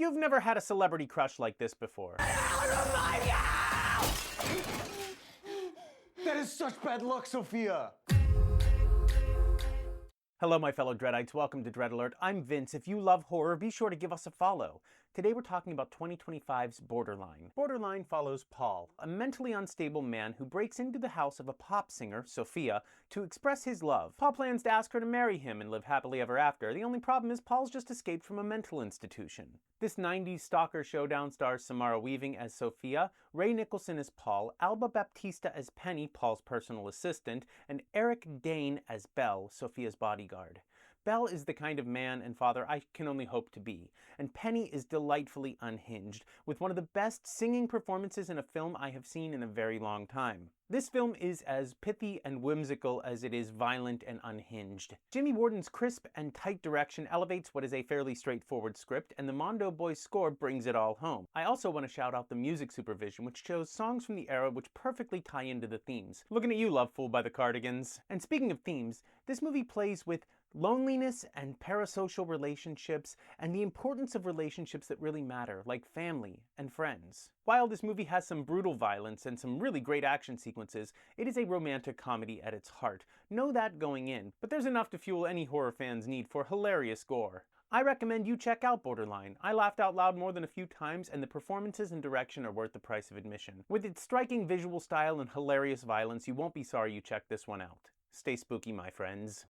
You've never had a celebrity crush like this before. That is such bad luck, Sophia! Hello my fellow Dreadites, welcome to Dread Alert. I'm Vince. If you love horror, be sure to give us a follow. Today we're talking about 2025's Borderline. Borderline follows Paul, a mentally unstable man who breaks into the house of a pop singer, Sophia, to express his love. Paul plans to ask her to marry him and live happily ever after. The only problem is Paul's just escaped from a mental institution. This 90s stalker showdown stars Samara Weaving as Sophia, Ray Nicholson as Paul, Alba Baptista as Penny, Paul's personal assistant, and Eric Dane as Belle, Sophia's bodyguard. Belle is the kind of man and father I can only hope to be, and Penny is delightfully unhinged, with one of the best singing performances in a film I have seen in a very long time. This film is as pithy and whimsical as it is violent and unhinged. Jimmy Warden's crisp and tight direction elevates what is a fairly straightforward script, and the Mondo Boys score brings it all home. I also want to shout out the music supervision, which chose songs from the era which perfectly tie into the themes. Looking at you, Love Fool by the Cardigans. And speaking of themes, this movie plays with loneliness and parasocial relationships, and the importance of relationships that really matter, like family and friends. While this movie has some brutal violence and some really great action sequences, it is a romantic comedy at its heart. Know that going in, but there's enough to fuel any horror fan's need for hilarious gore. I recommend you check out Borderline. I laughed out loud more than a few times, and the performances and direction are worth the price of admission. With its striking visual style and hilarious violence, you won't be sorry you checked this one out. Stay spooky, my friends.